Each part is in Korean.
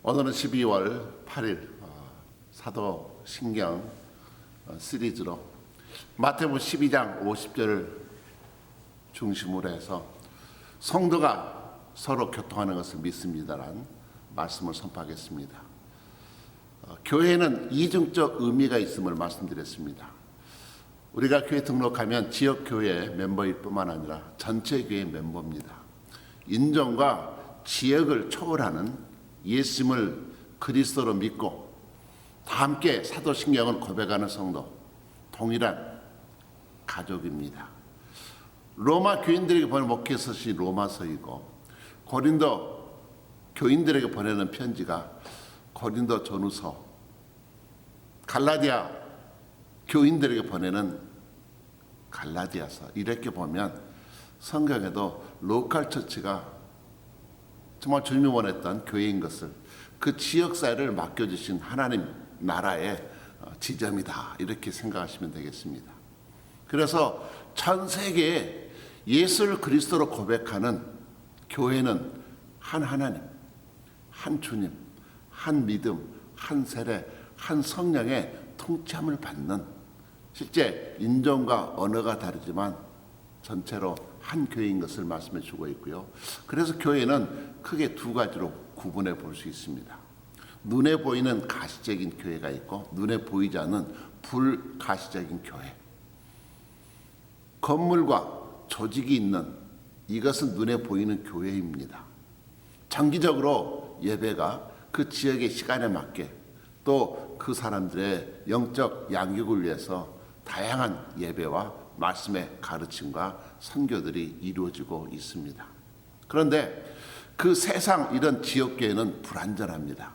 오늘은 12월 8일 사도신경 시리즈로 마태복음 12장 50절을 중심으로 해서 성도가 서로 교통하는 것을 믿습니다라는 말씀을 선포하겠습니다. 교회는 이중적 의미가 있음을 말씀드렸습니다. 우리가 교회 등록하면 지역교회 멤버일 뿐만 아니라 전체 교회 멤버입니다. 인종과 지역을 초월하는 예수님을 그리스도로 믿고 다 함께 사도신경을 고백하는 성도, 동일한 가족입니다. 로마 교인들에게 보낸 목회서시 로마서이고 고린도 교인들에게 보내는 편지가 고린도 전후서, 갈라디아 교인들에게 보내는 갈라디아서, 이렇게 보면 성경에도 로컬 처치가 정말 주님이 원했던 교회인 것을, 그 지역사회를 맡겨주신 하나님 나라의 지점이다, 이렇게 생각하시면 되겠습니다. 그래서 전 세계에 예수를 그리스도로 고백하는 교회는 한 하나님, 한 주님, 한 믿음, 한 세례, 한 성령의 통치함을 받는, 실제 인종과 언어가 다르지만 전체로 한 교회인 것을 말씀해 주고 있고요. 그래서 교회는 크게 두 가지로 구분해 볼 수 있습니다. 눈에 보이는 가시적인 교회가 있고 눈에 보이지 않는 불가시적인 교회. 건물과 조직이 있는 이것은 눈에 보이는 교회입니다. 장기적으로 예배가 그 지역의 시간에 맞게 또 그 사람들의 영적 양육을 위해서 다양한 예배와 말씀의 가르침과 선교들이 이루어지고 있습니다. 그런데 그 세상 이런 지역교회는 불완전합니다.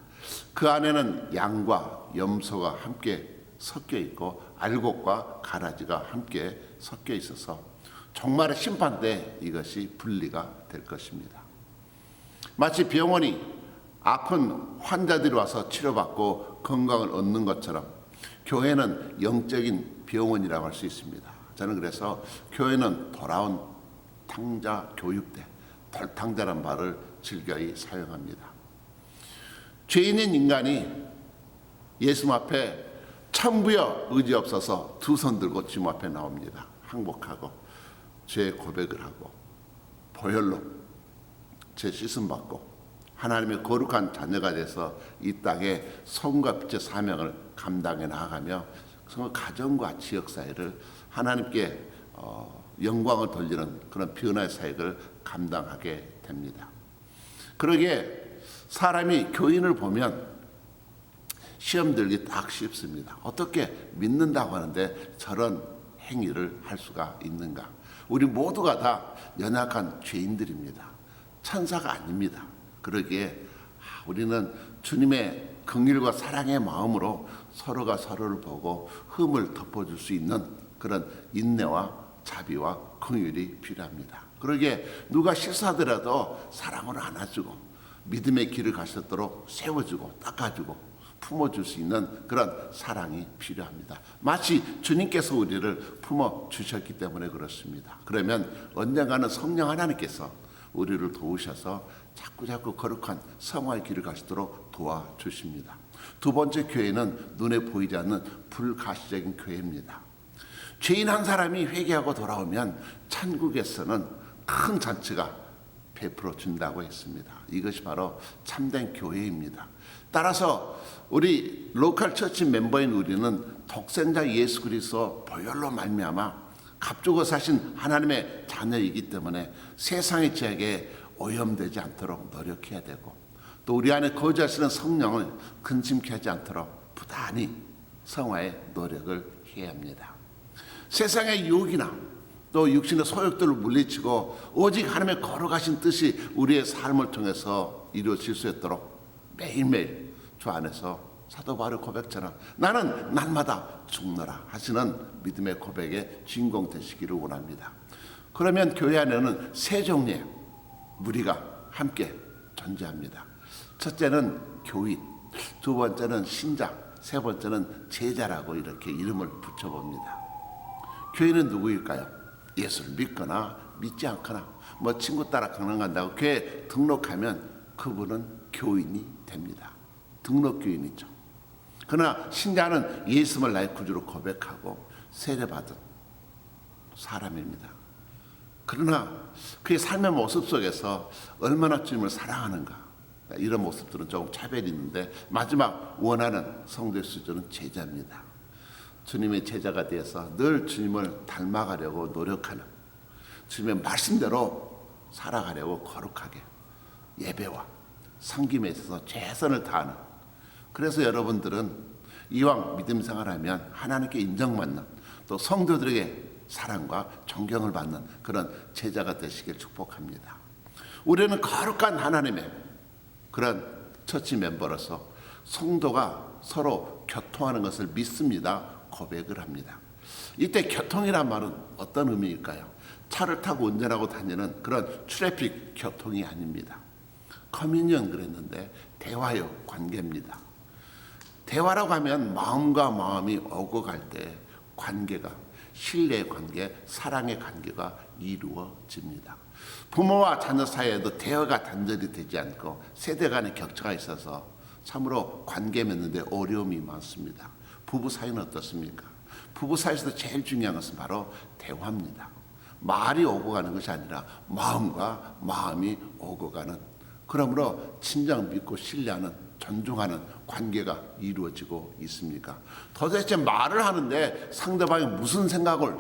그 안에는 양과 염소가 함께 섞여 있고 알곡과 가라지가 함께 섞여 있어서 정말의 심판 때 이것이 분리가 될 것입니다. 마치 병원이 아픈 환자들이 와서 치료받고 건강을 얻는 것처럼 교회는 영적인 병원이라고 할 수 있습니다. 저는 그래서 교회는 돌아온 탕자 교육대, 돌탕자란 말을 즐겨이 사용합니다. 죄인인 인간이 예수 앞에 천부여 의지 없어서 두 손 들고 주님 앞에 나옵니다. 항복하고 죄 고백을 하고 보혈로 죄 씻음 받고 하나님의 거룩한 자녀가 돼서 이 땅에 성과 빛의 사명을 감당해 나아가며 가정과 지역사회를 하나님께 영광을 돌리는 그런 변화의 사역을 감당하게 됩니다. 그러기에 사람이 교인을 보면 시험 들기 딱 쉽습니다. 어떻게 믿는다고 하는데 저런 행위를 할 수가 있는가? 우리 모두가 다 연약한 죄인들입니다. 천사가 아닙니다. 그러기에 우리는 주님의 긍휼과 사랑의 마음으로 서로가 서로를 보고 흠을 덮어줄 수 있는 그런 인내와 자비와 긍휼이 필요합니다. 그러기에 누가 실수하더라도 사랑으로 안아주고 믿음의 길을 가셨도록 세워주고 닦아주고 품어줄 수 있는 그런 사랑이 필요합니다. 마치 주님께서 우리를 품어주셨기 때문에 그렇습니다. 그러면 언젠가는 성령 하나님께서 우리를 도우셔서 자꾸자꾸 거룩한 성화의 길을 가시도록 도와주십니다. 두 번째 교회는 눈에 보이지 않는 불가시적인 교회입니다. 죄인 한 사람이 회개하고 돌아오면 천국에서는 큰 잔치가 베풀어 준다고 했습니다. 이것이 바로 참된 교회입니다. 따라서 우리 로컬 처치 멤버인 우리는 독생자 예수 그리스도 보혈로 말미암아 값주고 사신 하나님의 자녀이기 때문에 세상의 죄악에 오염되지 않도록 노력해야 되고 또 우리 안에 거주하시는 성령을 근심케 하지 않도록 부단히 성화의 노력을 해야 합니다. 세상의 유혹이나 또 육신의 소욕들을 물리치고 오직 하나님의 거룩하신 뜻이 우리의 삶을 통해서 이루어질 수 있도록 매일매일 주 안에서 사도 바울 고백처럼 나는 날마다 죽노라 하시는 믿음의 고백의 주인공 되시기를 원합니다. 그러면 교회 안에는 세 종류의 무리가 함께 존재합니다. 첫째는 교인, 두 번째는 신자, 세 번째는 제자라고 이렇게 이름을 붙여봅니다. 교인은 누구일까요? 예수를 믿거나 믿지 않거나 친구 따라 강남 간다고 교회 등록하면 그분은 교인이 됩니다. 등록교인이죠. 그러나 신자는 예수님을 나의 구주로 고백하고 세례받은 사람입니다. 그러나 그의 삶의 모습 속에서 얼마나 주님을 사랑하는가, 이런 모습들은 조금 차별이 있는데, 마지막 원하는 성도의 수준은 제자입니다. 주님의 제자가 되어서 늘 주님을 닮아가려고 노력하는, 주님의 말씀대로 살아가려고 거룩하게 예배와 섬김에 있어서 최선을 다하는, 그래서 여러분들은 이왕 믿음 생활하면 하나님께 인정받는, 또 성도들에게 사랑과 존경을 받는 그런 제자가 되시길 축복합니다. 우리는 거룩한 하나님의 그런 처치 멤버로서 성도가 서로 교통하는 것을 믿습니다, 고백을 합니다. 이때 교통이란 말은 어떤 의미일까요? 차를 타고 운전하고 다니는 그런 트래픽 교통이 아닙니다. 커뮤니언 그랬는데 대화요, 관계입니다. 대화라고 하면 마음과 마음이 오고 갈 때 관계가, 신뢰의 관계, 사랑의 관계가 이루어집니다. 부모와 자녀 사이에도 대화가 단절이 되지 않고 세대 간의 격차가 있어서 참으로 관계 맺는데 어려움이 많습니다. 부부 사이는 어떻습니까? 부부 사이에서도 제일 중요한 것은 바로 대화입니다. 말이 오고 가는 것이 아니라 마음과 마음이 오고 가는, 그러므로 친정 믿고 신뢰하는, 존중하는 관계가 이루어지고 있습니까? 도대체 말을 하는데 상대방이 무슨 생각을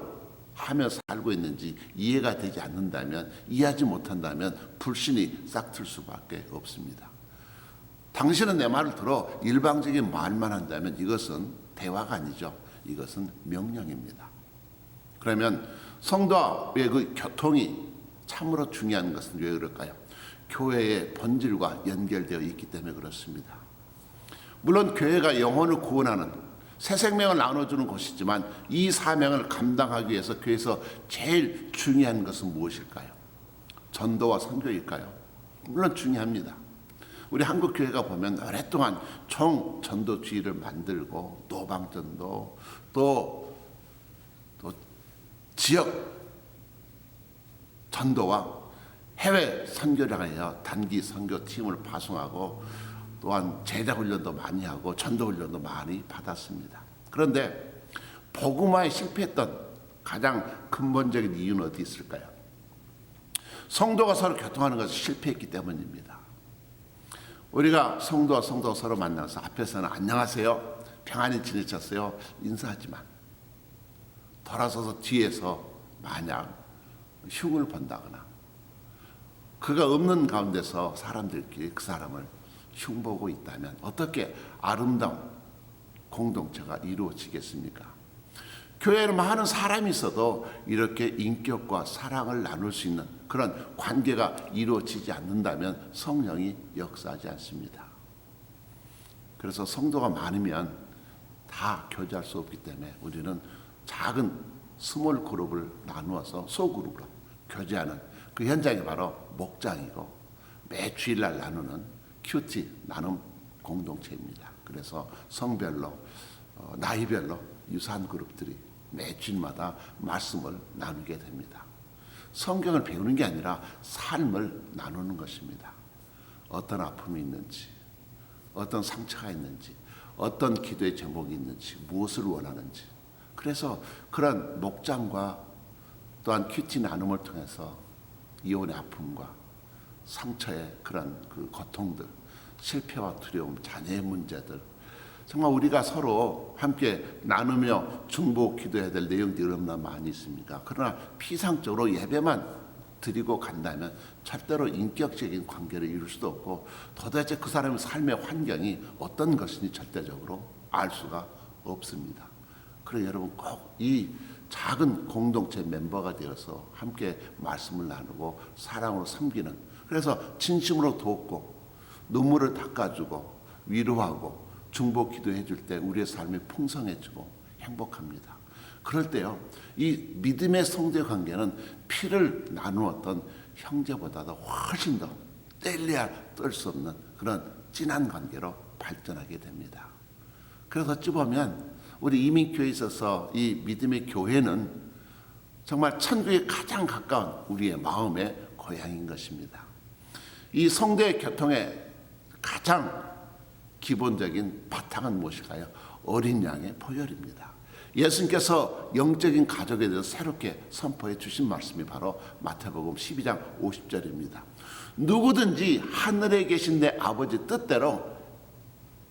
하며 살고 있는지 이해가 되지 않는다면, 이해하지 못한다면 불신이 싹틀 수밖에 없습니다. 당신은 내 말을 들어 일방적인 말만 한다면 이것은 대화가 아니죠. 이것은 명령입니다. 그러면 성도와의 그 교통이 참으로 중요한 것은 왜 그럴까요? 교회의 본질과 연결되어 있기 때문에 그렇습니다. 물론 교회가 영혼을 구원하는, 새 생명을 나눠주는 곳이지만 이 사명을 감당하기 위해서 교회에서 제일 중요한 것은 무엇일까요? 전도와 선교일까요? 물론 중요합니다. 우리 한국 교회가 보면 오랫동안 총 전도주의를 만들고 노방전도, 또 지역 전도와 해외 선교를 하여 단기 선교팀을 파송하고, 또한 제자 훈련도 많이 하고 전도 훈련도 많이 받았습니다. 그런데 복음화에 실패했던 가장 근본적인 이유는 어디 있을까요? 성도가 서로 교통하는 것을 실패했기 때문입니다. 우리가 성도와 서로 만나서 앞에서는 안녕하세요, 평안히 지내셨어요 인사하지만 돌아서서 뒤에서 만약 흉을 본다거나, 그가 없는 가운데서 사람들끼리 그 사람을 흉보고 있다면 어떻게 아름다운 공동체가 이루어지겠습니까? 교회에는 많은 사람이 있어도 이렇게 인격과 사랑을 나눌 수 있는 그런 관계가 이루어지지 않는다면 성령이 역사하지 않습니다. 그래서 성도가 많으면 다 교제할 수 없기 때문에 우리는 작은 스몰 그룹을 나누어서 소그룹으로 교제하는 그 현장이 바로 목장이고, 매 주일날 나누는 큐티 나눔 공동체입니다. 그래서 성별로, 나이별로 유사한 그룹들이 매 주일마다 말씀을 나누게 됩니다. 성경을 배우는 게 아니라 삶을 나누는 것입니다. 어떤 아픔이 있는지, 어떤 상처가 있는지, 어떤 기도의 제목이 있는지, 무엇을 원하는지. 그래서 그런 목장과 또한 큐티 나눔을 통해서 이혼의 아픔과 상처의 그런 그 고통들, 실패와 두려움, 자녀의 문제들, 정말 우리가 서로 함께 나누며 중보 기도해야 될 내용들이 얼마나 많이 있습니까? 그러나 피상적으로 예배만 드리고 간다면 절대로 인격적인 관계를 이룰 수도 없고, 도대체 그 사람의 삶의 환경이 어떤 것인지 절대적으로 알 수가 없습니다. 그래서 여러분 꼭 이 작은 공동체 멤버가 되어서 함께 말씀을 나누고 사랑으로 섬기는, 그래서 진심으로 돕고 눈물을 닦아주고 위로하고 중보 기도해 줄 때 우리의 삶이 풍성해지고 행복합니다. 그럴 때요, 이 믿음의 성도의 관계는 피를 나누었던 형제보다도 훨씬 더 뗄래야 뗄 수 없는 그런 진한 관계로 발전하게 됩니다. 그래서 어찌 보면 우리 이민교회에 있어서 이 믿음의 교회는 정말 천국에 가장 가까운 우리의 마음의 고향인 것입니다. 이 성도의 교통에 가장 기본적인 바탕은 무엇일까요? 어린 양의 보혈입니다. 예수님께서 영적인 가족에 대해서 새롭게 선포해 주신 말씀이 바로 마태복음 12장 50절입니다. 누구든지 하늘에 계신 내 아버지 뜻대로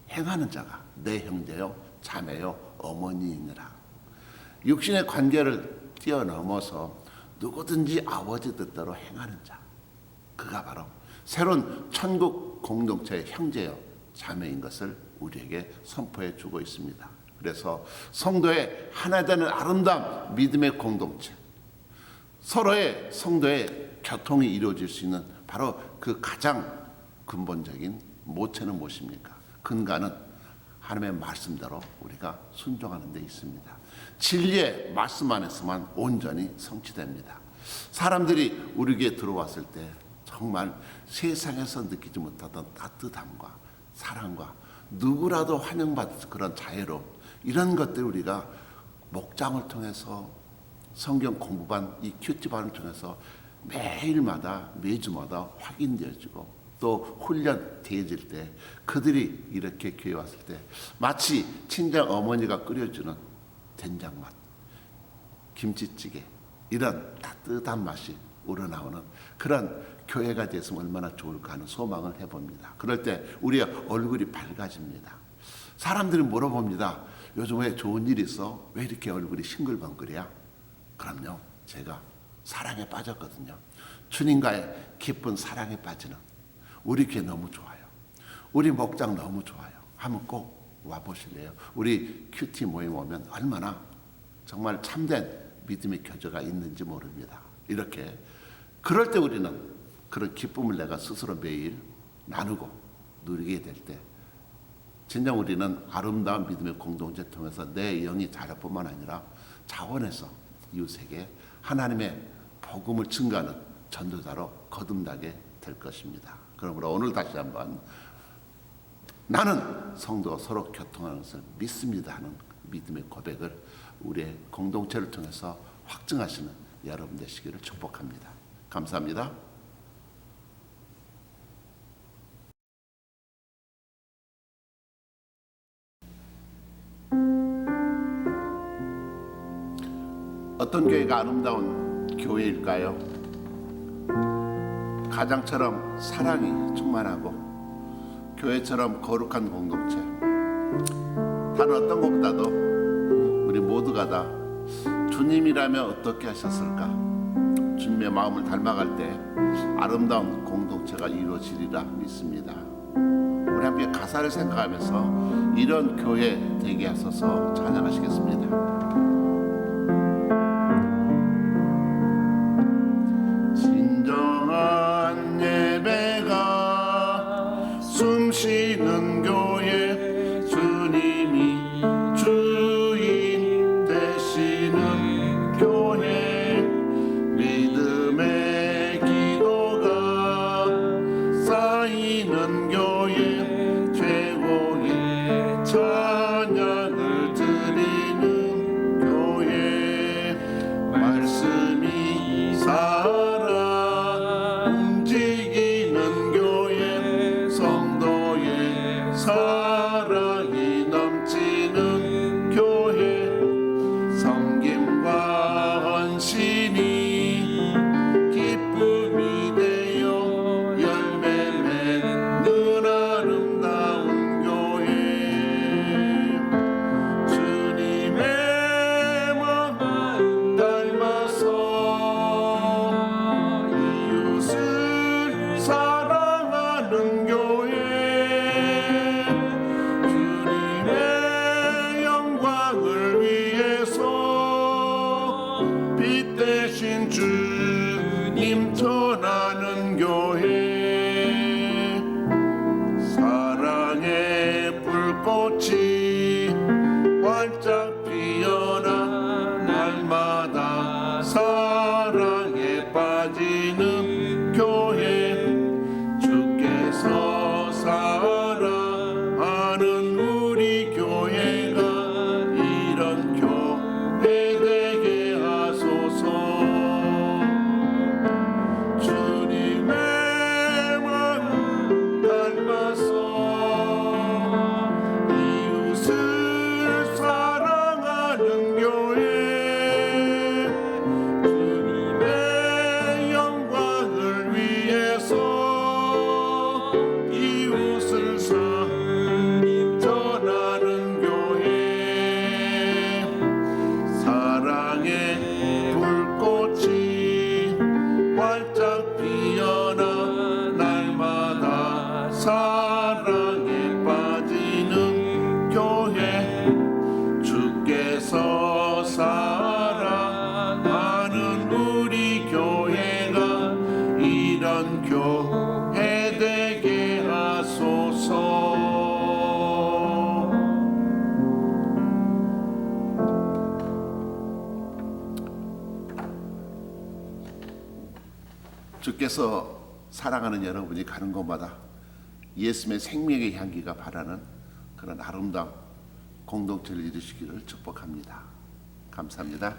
행하는 자가 내 형제요 자매요 어머니이니라. 육신의 관계를 뛰어넘어서 누구든지 아버지 뜻대로 행하는 자, 그가 바로 새로운 천국 공동체의 형제요 자매인 것을 우리에게 선포해 주고 있습니다. 그래서 성도의 하나 되는 아름다운 믿음의 공동체, 서로의 성도의 교통이 이루어질 수 있는 바로 그 가장 근본적인 모체는 무엇입니까? 근간은 하나님의 말씀대로 우리가 순종하는 데 있습니다. 진리의 말씀 안에서만 온전히 성취됩니다. 사람들이 우리에게 들어왔을 때 정말 세상에서 느끼지 못하던 따뜻함과 사랑과 누구라도 환영받을 그런 자애로움, 이런 것들 우리가 목장을 통해서 성경 공부반, 이 큐티반을 통해서 매일마다 매주마다 확인되어지고 또 훈련 되어질 때 그들이 이렇게 교회 왔을 때 마치 친정 어머니가 끓여주는 된장맛, 김치찌개, 이런 따뜻한 맛이 우러나오는 그런 교회가 됐으면 얼마나 좋을까 하는 소망을 해봅니다. 그럴 때 우리의 얼굴이 밝아집니다. 사람들이 물어봅니다. 요즘 왜 좋은 일이 있어? 왜 이렇게 얼굴이 싱글벙글이야? 그럼요, 제가 사랑에 빠졌거든요. 주님과의 깊은 사랑에 빠지는 우리 교회 너무 좋아요. 우리 목장 너무 좋아요. 한번 꼭 와보실래요? 우리 큐티 모임 오면 얼마나 정말 참된 믿음의 교제가 있는지 모릅니다. 이렇게 그럴 때 우리는 그런 기쁨을 내가 스스로 매일 나누고 누리게 될 때 진정 우리는 아름다운 믿음의 공동체 통해서 내 영이 자랄 뿐만 아니라 자원해서 이웃에게 하나님의 복음을 증가하는 전도자로 거듭나게 될 것입니다. 그러므로 오늘 다시 한번 나는 성도가 서로 교통하는 것을 믿습니다 하는 믿음의 고백을 우리의 공동체를 통해서 확증하시는 여러분 되시기를 축복합니다. 감사합니다. 어떤 교회가 아름다운 교회일까요? 가장처럼 사랑이 충만하고 교회처럼 거룩한 공동체, 다른 어떤 것보다도 우리 모두가 다 주님이라면 어떻게 하셨을까? 주님의 마음을 닮아갈 때 아름다운 공동체가 이루어지리라 믿습니다. 우리 함께 가사를 생각하면서 이런 교회 되게 하소서 찬양하시겠습니다. 진정한 예배가 숨쉬는 교회, 주님이 주인 되시는 교회, 믿음의 기도가 쌓이는 교회, 최고의 찬양을 드리는 교회, 말씀이 살아 움직이는 교회, 성도의 사랑이 넘치는 교회, 섬김과 헌신이 기쁨이 되어 열매 맺는 아름다운 교회, 주님의 마음 닮아서 이웃을 사랑하는 교회, 사랑에 빠지는 교회, 주께서 사랑하는 우리 교회가 이런 교회 되게 하소서. 주께서 사랑하는 여러분이 가는 곳마다 예수님의 생명의 향기가 바라는 그런 아름다운 공동체를 이루시기를 축복합니다. 감사합니다.